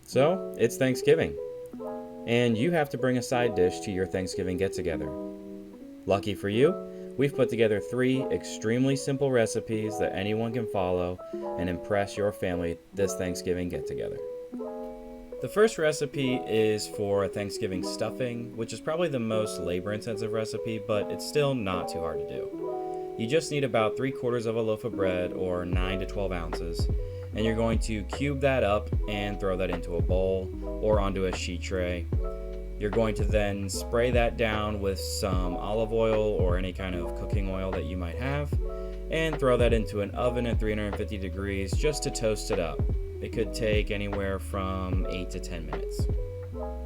So, it's Thanksgiving, and you have to bring a side dish to your Thanksgiving get together. Lucky for you, we've put together 3 extremely simple recipes that anyone can follow and impress your family this Thanksgiving get together. The first recipe is for a Thanksgiving stuffing, which is probably the most labor intensive recipe, but it's still not too hard to do. You just need about 3/4 of a loaf of bread, or 9 to 12 ounces, and you're going to cube that up and throw that into a bowl or onto a sheet tray. You're going to then spray that down with some olive oil or any kind of cooking oil that you might have, and throw that into an oven at 350 degrees just to toast it up. It could take anywhere from 8 to 10 minutes.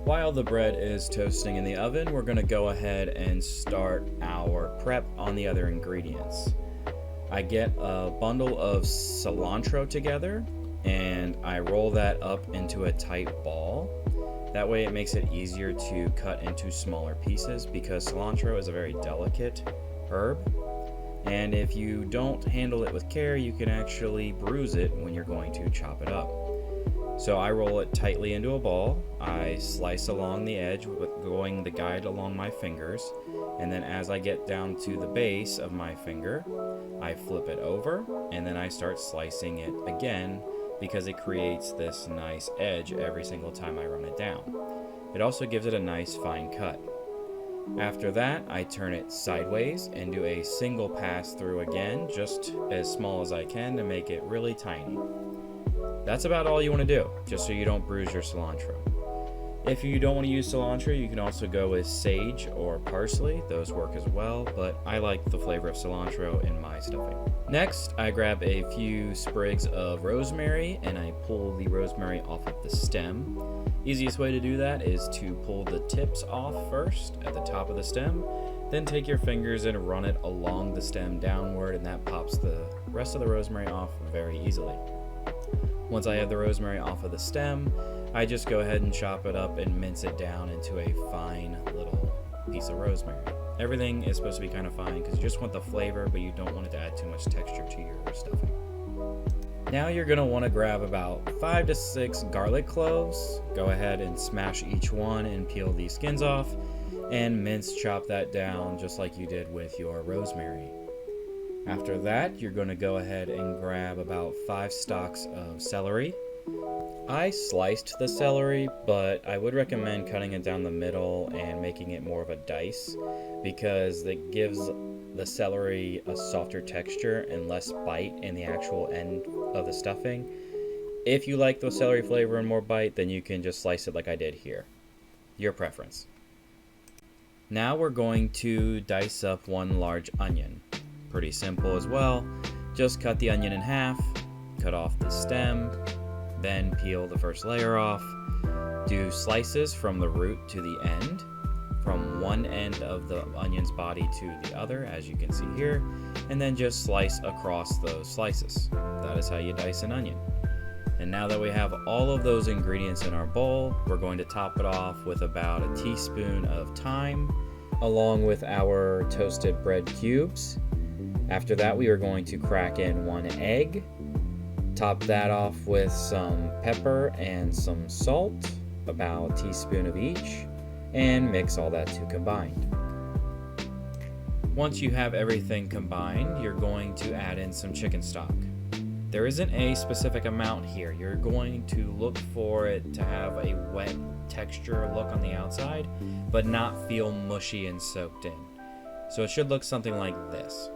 While the bread is toasting in the oven, we're going to go ahead and start our prep on the other ingredients. I get a bundle of cilantro together and I roll that up into a tight ball. That way it makes it easier to cut into smaller pieces because cilantro is a very delicate herb. And if you don't handle it with care, you can actually bruise it when you're going to chop it up. So I roll it tightly into a ball. I slice along the edge, going the guide along my fingers. And then as I get down to the base of my finger, I flip it over and then I start slicing it again because it creates this nice edge every single time I run it down. It also gives it a nice fine cut. After that, I turn it sideways and do a single pass through again, just as small as I can to make it really tiny. That's about all you want to do, just so you don't bruise your cilantro. If you don't want to use cilantro, you can also go with sage or parsley. Those work as well, but I like the flavor of cilantro in my stuffing. Next, I grab a few sprigs of rosemary and I pull the rosemary off of the stem. Easiest way to do that is to pull the tips off first at the top of the stem, then take your fingers and run it along the stem downward, and that pops the rest of the rosemary off very easily. Once I have the rosemary off of the stem, I just go ahead and chop it up and mince it down into a fine little piece of rosemary. Everything is supposed to be kind of fine because you just want the flavor, but you don't want it to add too much texture to your stuffing. Now you're going to want to grab about 5 to 6 garlic cloves. Go ahead and smash each one and peel these skins off and mince chop that down just like you did with your rosemary. After that, you're going to go ahead and grab about 5 stalks of celery. I sliced the celery, but I would recommend cutting it down the middle and making it more of a dice because it gives the celery a softer texture and less bite in the actual end of the stuffing. If you like the celery flavor and more bite, then you can just slice it like I did here. Your preference. Now we're going to dice up 1 large onion. Pretty simple as well. Just cut the onion in half, cut off the stem, then peel the first layer off. Do slices from the root to the end, from one end of the onion's body to the other, as you can see here, and then just slice across those slices. That is how you dice an onion. And now that we have all of those ingredients in our bowl, we're going to top it off with about a teaspoon of thyme, along with our toasted bread cubes. After that, we are going to crack in 1 egg, top that off with some pepper and some salt, about a teaspoon of each, and mix all that to combined. Once you have everything combined, you're going to add in some chicken stock. There isn't a specific amount here. You're going to look for it to have a wet texture look on the outside, but not feel mushy and soaked in. So it should look something like this.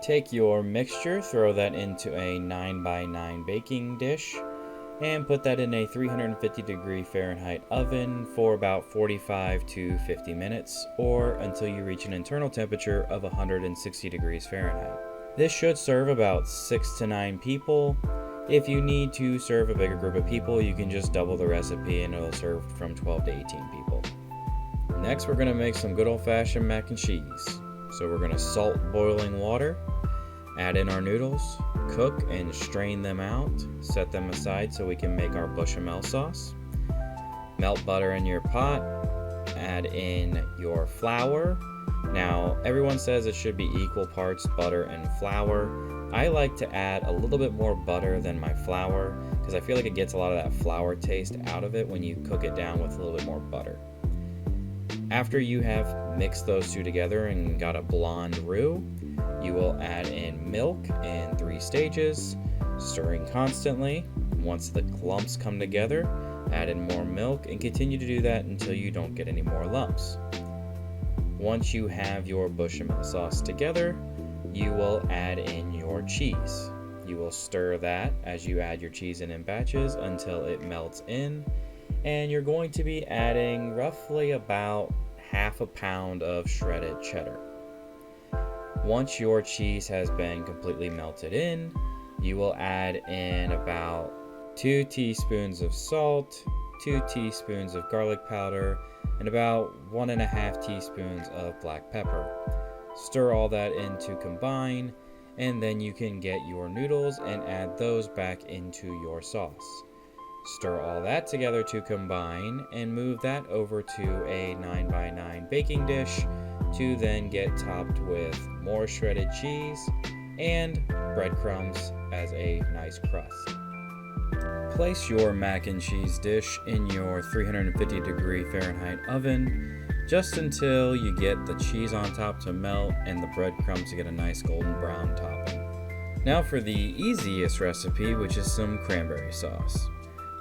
Take your mixture, throw that into a 9x9 baking dish, and put that in a 350 degree Fahrenheit oven for about 45 to 50 minutes, or until you reach an internal temperature of 160 degrees Fahrenheit. This should serve about 6 to 9 people. If you need to serve a bigger group of people, you can just double the recipe and it'll serve from 12 to 18 people. Next, we're going to make some good old-fashioned mac and cheese. So we're going to salt boiling water, add in our noodles, cook and strain them out, set them aside so we can make our bechamel sauce. Melt butter in your pot, add in your flour. Now, everyone says it should be equal parts butter and flour. I like to add a little bit more butter than my flour because I feel like it gets a lot of that flour taste out of it when you cook it down with a little bit more butter. After you have mixed those two together and got a blonde roux, you will add in milk in 3 stages, stirring constantly. Once the lumps come together, add in more milk and continue to do that until you don't get any more lumps. Once you have your bechamel sauce together, you will add in your cheese. You will stir that as you add your cheese in batches until it melts in, and you're going to be adding roughly about half a pound of shredded cheddar. Once your cheese has been completely melted in, you will add in about 2 teaspoons of salt, 2 teaspoons of garlic powder, and about 1.5 teaspoons of black pepper. Stir all that in to combine, and then you can get your noodles and add those back into your sauce. Stir all that together to combine and move that over to a 9x9 baking dish to then get topped with more shredded cheese and breadcrumbs as a nice crust. Place your mac and cheese dish in your 350-degree Fahrenheit oven just until you get the cheese on top to melt and the breadcrumbs to get a nice golden brown topping. Now for the easiest recipe, which is some cranberry sauce.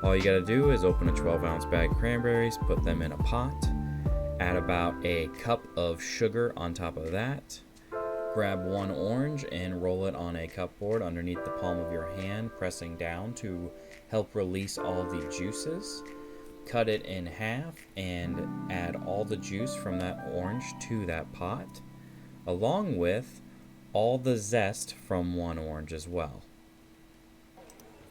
All you gotta do is open a 12-ounce bag of cranberries, put them in a pot, add about a cup of sugar on top of that, grab 1 orange and roll it on a cupboard underneath the palm of your hand, pressing down to help release all the juices. Cut it in half and add all the juice from that orange to that pot, along with all the zest from 1 orange as well.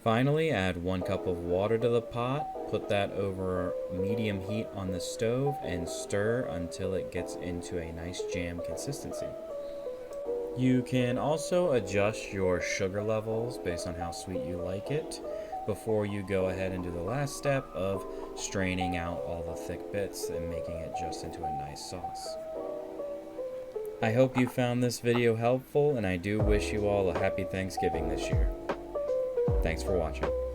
Finally, add 1 cup of water to the pot, put that over medium heat on the stove, and stir until it gets into a nice jam consistency. You can also adjust your sugar levels based on how sweet you like it before you go ahead and do the last step of straining out all the thick bits and making it just into a nice sauce. I hope you found this video helpful, and I do wish you all a happy Thanksgiving this year. Thanks for watching.